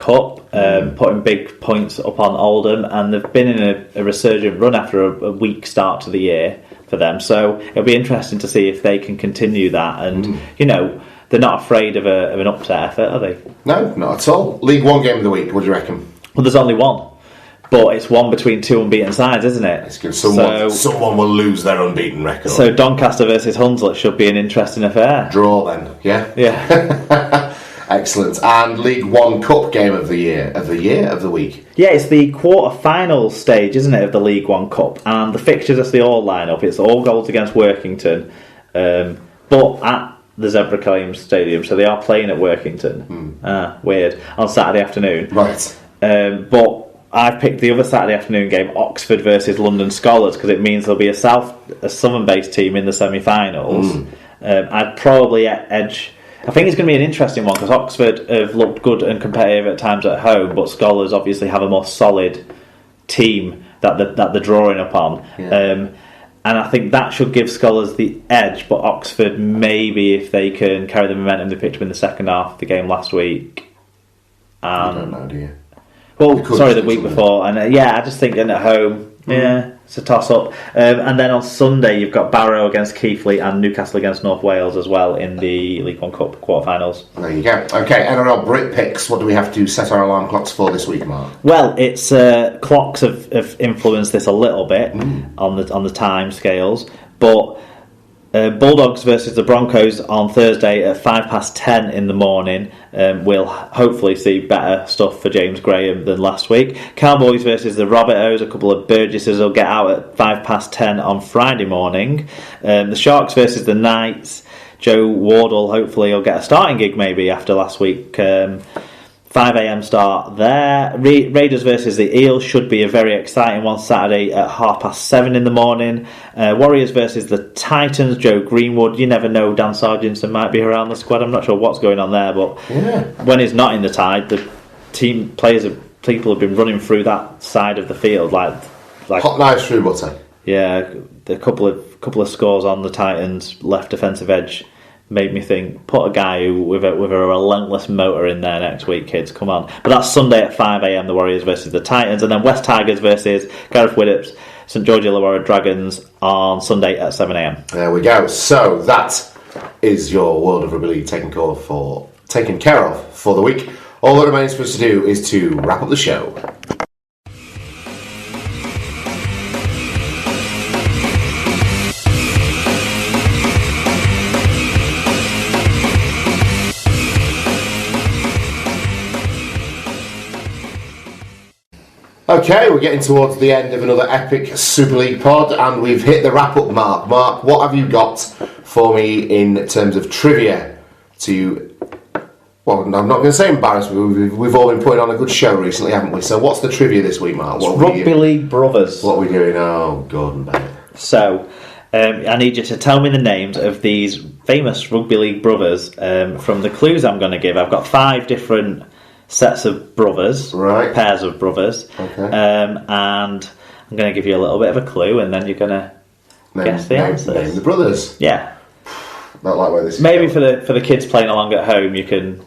Cup, putting big points up on Oldham, and they've been in a resurgent run after a weak start to the year for them. So it'll be interesting to see if they can continue that. And they're not afraid of an upset effort, are they? No, not at all. League One game of the week. What do you reckon? Well, there's only one. But it's one between two unbeaten sides, isn't it? It's good. Someone will lose their unbeaten record. So Doncaster versus Hunslet should be an interesting affair. Draw then, yeah? Yeah. Excellent. And League One Cup game of the week? Yeah, it's the quarter-final stage, isn't it, of the League One Cup. And the fixtures as they all line up. It's all goals against Workington. But at the Zebra Claims Stadium, so they are playing at Workington. Weird. On Saturday afternoon. Right. But I've picked the other Saturday afternoon game, Oxford versus London Scholars, because it means there'll be a southern-based team in the semi-finals. I'd probably edge. I think it's going to be an interesting one because Oxford have looked good and competitive at times at home, but Scholars obviously have a more solid team that they're drawing upon. Yeah. And I think that should give Scholars the edge, but Oxford maybe if they can carry the momentum they picked up in the second half of the game last week. I don't know, do you? Well, sorry, the week before. And I just think at home, it's a toss-up. And then on Sunday, you've got Barrow against Keighley and Newcastle against North Wales as well in the League One Cup quarterfinals. There you go. Okay, NRL Brit picks. What do we have to set our alarm clocks for this week, Mark? Well, it's clocks have influenced this a little bit on the time scales, but Bulldogs versus the Broncos on Thursday at 10:05 in the morning. We'll hopefully see better stuff for James Graham than last week. Cowboys versus the Rabbitohs. A couple of Burgesses will get out at 10:05 on Friday morning. The Sharks versus the Knights. Joe Wardle hopefully will get a starting gig maybe after last week. 5 a.m. start there. Raiders versus the Eels should be a very exciting one Saturday at 7:30 in the morning. Warriors versus the Titans. Joe Greenwood. You never know. Dan Sargentson might be around the squad. I'm not sure what's going on there, but when he's not in the tide, the people have been running through that side of the field like hot knives through butter. Yeah, a couple of scores on the Titans left defensive edge. Made me think, put a guy with a relentless motor in there next week, kids, come on. But that's Sunday at 5 a.m, the Warriors versus the Titans, and then West Tigers versus Gareth Widdop's St George Illawarra Dragons on Sunday at 7 a.m. There we go. So that is your World of Rugby League taken care of for the week. All that remains for us to do is to wrap up the show. Okay, we're getting towards the end of another epic Super League pod, and we've hit the wrap-up mark. Mark, what have you got for me in terms of trivia well, I'm not going to say embarrassment, we've all been putting on a good show recently, haven't we? So what's the trivia this week, Mark? Rugby League Brothers. What are we doing? Oh, Gordon Bennett. So, I need you to tell me the names of these famous Rugby League brothers from the clues I'm going to give. I've got 5 different sets of brothers, right? Pairs of brothers, okay. And I'm going to give you a little bit of a clue, and then you're going to guess the answers. Name the brothers. Yeah. Not like where this is. Maybe going. for the kids playing along at home, you can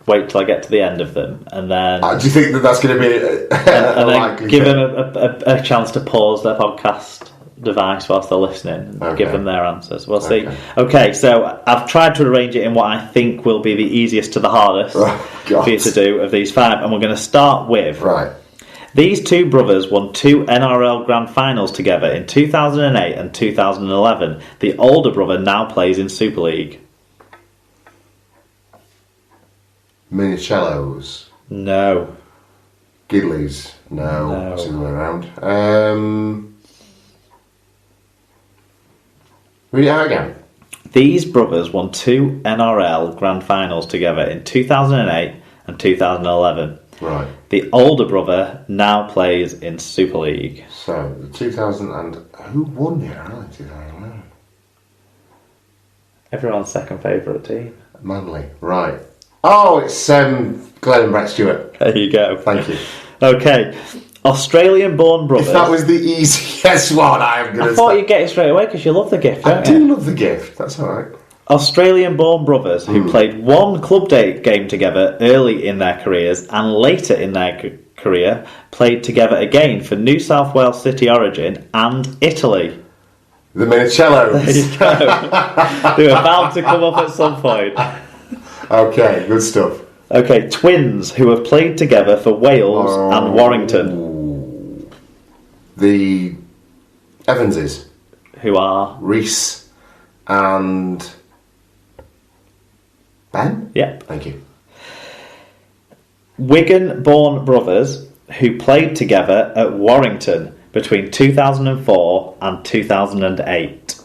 wait till I get to the end of them, and then. Do you think that's going to be and then give them a chance to pause their podcast device whilst they're listening and give them their answers. We'll see. Okay, so I've tried to arrange it in what I think will be the easiest to the hardest for you to do of these 5, and we're going to start with these 2 brothers won 2 NRL Grand Finals together in 2008 and 2011. The older brother now plays in Super League. Minicellos. No. Gidleys. No. It's the other way around. Read it out again. These brothers won 2 NRL Grand Finals together in 2008 and 2011. Right. The older brother now plays in Super League. So, the 2000 and... Who won the NRL in 2011? Everyone's second favourite team. Manly. Right. Oh, it's Glenn and Brett Stewart. There you go. Thank you. Okay. Australian-born brothers. If that was the easiest one, I am going to... I thought you'd get it straight away because you love the gift, don't you? I do love the gift. That's all right. Australian-born brothers who played one club day game together early in their careers and later in their career played together again for New South Wales City Origin and Italy. The Minicellos. There you go. They were bound to come up at some point. Okay, good stuff. Okay, twins who have played together for Wales and Warrington. The Evanses. Who are? Reese and Ben? Yep. Thank you. Wigan-born brothers who played together at Warrington between 2004 and 2008.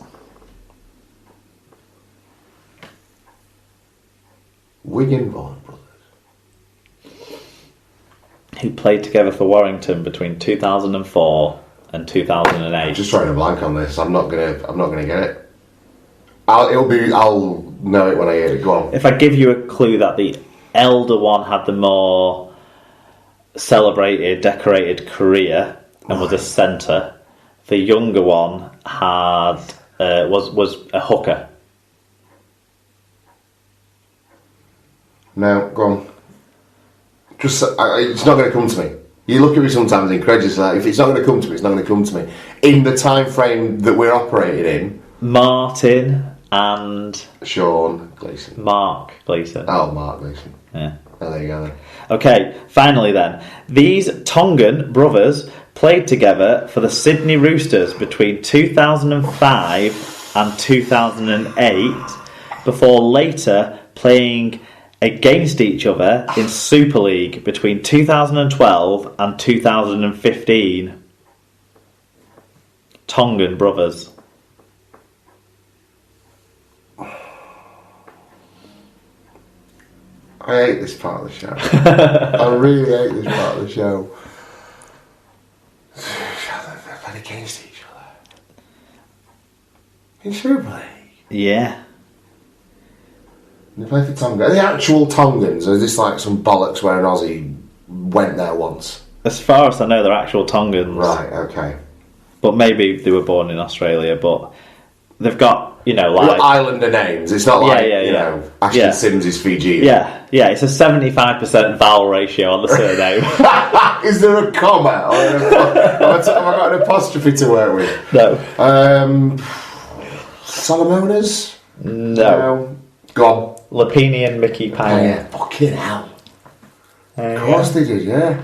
Wigan-born brothers who played together for Warrington between 2004 and 2008. I'm just throwing a blank on this. I'm not gonna get it. I'll know it when I hear it. Go on. If I give you a clue that the elder one had the more celebrated, decorated career and was a centre, the younger one had was a hooker. No, go on. Just it's not going to come to me. You look at me sometimes incredulous. Like, if it's not going to come to me, it's not going to come to me. In the time frame that we're operating in, Martin and Sean Gleeson. Mark Gleeson. Oh, Mark Gleeson. Yeah. Oh, there you go then. Okay, finally then. These Tongan brothers played together for the Sydney Roosters between 2005 and 2008 before later playing against each other in Super League between 2012 and 2015. Tongan brothers. I hate this part of the show. I really hate this part of the show. They played against each other in Super League. Yeah. They play for Tonga. Are they actual Tongans, or is this like some bollocks where an Aussie went there once? As far as I know, they're actual Tongans. Right, okay. But maybe they were born in Australia, but they've got, like... Islander names. It's not like, Ashton Sims is Fiji. Yeah, it's a 75% vowel ratio on the surname. Is there a comma? Or have I got an apostrophe to work with? No. Solomonas? No. Go on. Lapini and Mickey Pioneer. Yeah, fucking hell. Of course they did, yeah.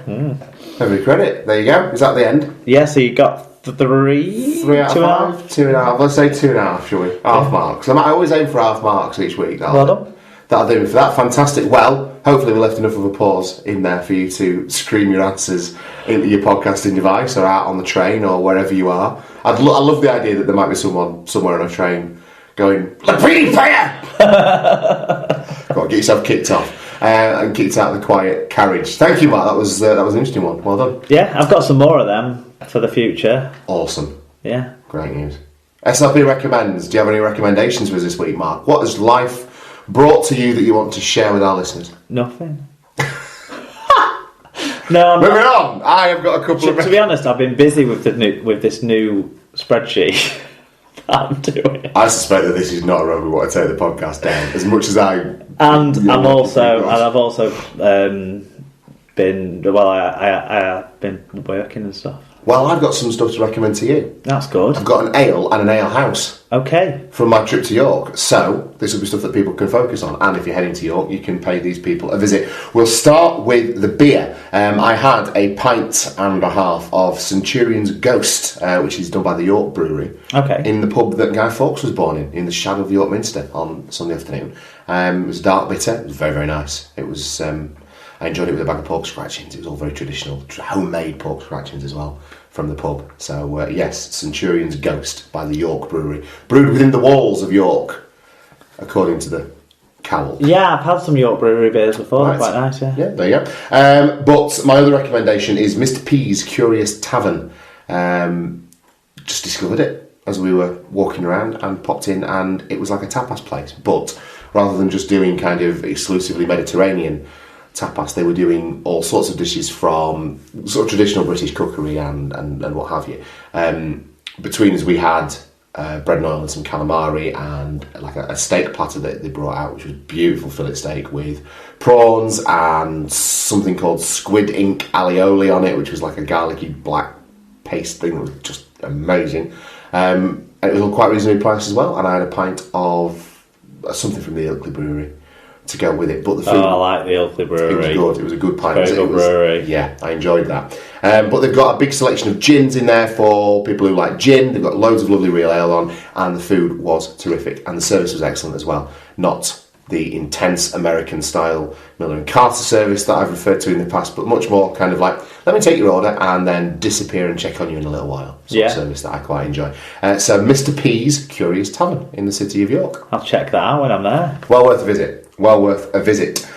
Every credit. There you go. Is that the end? Yeah, so you got 3 out of 5? 2.5. Let's say 2.5, shall we? Half marks. I always aim for half marks each week. Well done. That'll do me for that. Fantastic. Well, hopefully we left enough of a pause in there for you to scream your answers into your podcasting device or out on the train or wherever you are. I love the idea that there might be someone somewhere on a train going, Lapini player! Go on, get yourself kicked off. And kicked out of the quiet carriage. Thank you, Mark. That was an interesting one. Well done. Yeah, I've got some more of them for the future. Awesome. Yeah. Great news. SLP recommends. Do you have any recommendations for us this week, Mark? What has life brought to you that you want to share with our listeners? Nothing. No, I'm moving on. I have got a couple of. To be honest, I've been busy with this new spreadsheet. I'm doing. I suspect that this is not a road we want to take the podcast down. As much as I've also been I've been working and stuff. Well, I've got some stuff to recommend to you. That's good. I've got an ale and an ale house. Okay. From my trip to York. So, this will be stuff that people can focus on. And if you're heading to York, you can pay these people a visit. We'll start with the beer. I had a pint and a half of Centurion's Ghost, which is done by the York Brewery. Okay. In the pub that Guy Fawkes was born in the shadow of York Minster on Sunday afternoon. It was dark bitter. It was very, very nice. It was... I enjoyed it with a bag of pork scratchings. It was all very traditional, homemade pork scratchings as well from the pub. So yes, Centurion's Ghost by the York Brewery, brewed within the walls of York, according to the cowl. Yeah, I've had some York Brewery beers before. Right. They're quite nice. Yeah. Yeah, there you go. But my other recommendation is Mr. P's Curious Tavern. Just discovered it as we were walking around and popped in, and it was like a tapas place, but rather than just doing kind of exclusively Mediterranean tapas, they were doing all sorts of dishes from sort of traditional British cookery and what have you. Between us, we had bread and oil and some calamari, and like a steak platter that they brought out, which was beautiful fillet steak with prawns and something called squid ink alioli on it, which was like a garlicky black paste thing that was just amazing. It was all quite reasonably priced as well, and I had a pint of something from the Ilkley Brewery to go with it. But the food, I like the Ilkley Brewery. It was good. It was a good pint. Very good brewery. Yeah, I enjoyed that. But they've got a big selection of gins in there for people who like gin. They've got loads of lovely real ale on, and the food was terrific, and the service was excellent as well. Not the intense American style Miller and Carter service that I've referred to in the past, but much more kind of like, let me take your order and then disappear and check on you in a little while. Sort of service that I quite enjoy. So Mr. P's Curious Tavern in the city of York. I'll check that out when I'm there. Well worth a visit. Well worth a visit.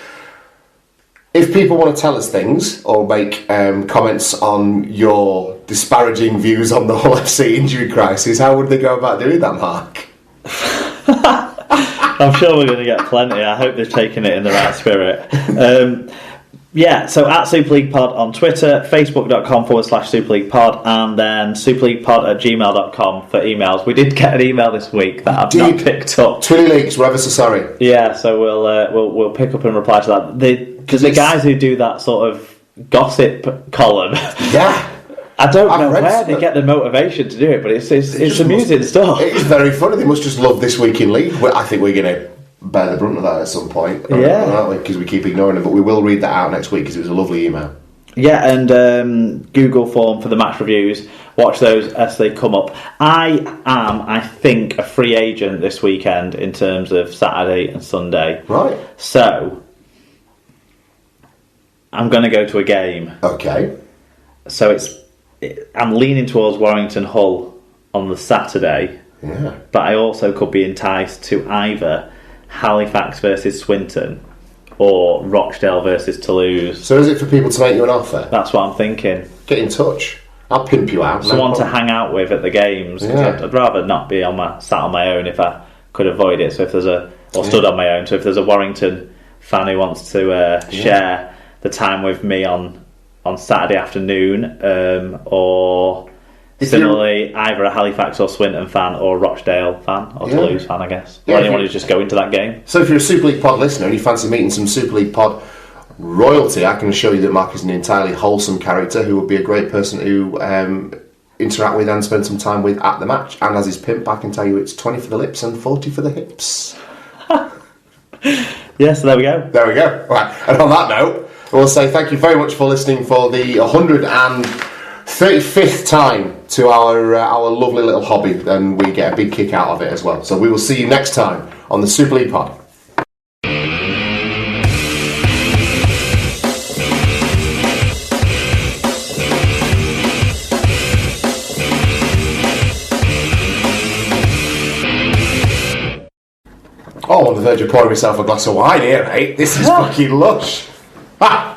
If people want to tell us things or make comments on your disparaging views on the Hull FC injury crisis, how would they go about doing that, Mark? I'm sure we're going to get plenty. I hope they've taken it in the right spirit. So at Super League Pod on Twitter, facebook.com/Super League Pod, and then superleaguepod@gmail.com for emails. We did get an email this week that I've not picked up. 20 leaks, we're ever so sorry. Yeah, so we'll pick up and reply to that. Because the guys who do that sort of gossip column, I don't know where they get the motivation to do it, but it's amusing stuff. It's very funny. They must just love This Week in League. I think we're going to bear the brunt of that at some point, aren't we? Because we keep ignoring it, but we will read that out next week because it was a lovely email. Yeah, and Google form for the match reviews. Watch those as they come up. I think, a free agent this weekend in terms of Saturday and Sunday. Right. So, I'm going to go to a game. Okay. So I'm leaning towards Warrington Hull on the Saturday. Yeah. But I also could be enticed to either Halifax versus Swinton or Rochdale versus Toulouse. So is it for people to make you an offer? That's what I'm thinking. Get in touch. I'll pimp you out. Someone to hang out with at the games. Yeah. I'd rather not be sat on my own if I could avoid it. So if there's stood on my own. So if there's a Warrington fan who wants to share the time with me on Saturday afternoon, or similarly either a Halifax or Swinton fan or a Rochdale fan or Toulouse fan, I guess, or anyone who's just going to that game. So if you're a Super League Pod listener and you fancy meeting some Super League Pod royalty, I can assure you that Mark is an entirely wholesome character who would be a great person to interact with and spend some time with at the match. And as his pimp, I can tell you it's 20 for the lips and 40 for the hips. Yeah, so there we go. There we go. Right. And on that note, we'll say thank you very much for listening for the 135th time to our lovely little hobby, and we get a big kick out of it as well. So we will see you next time on the Super League Pod. Oh, I'm on the verge of pouring myself a glass of wine here, mate. This is fucking lush. Ah!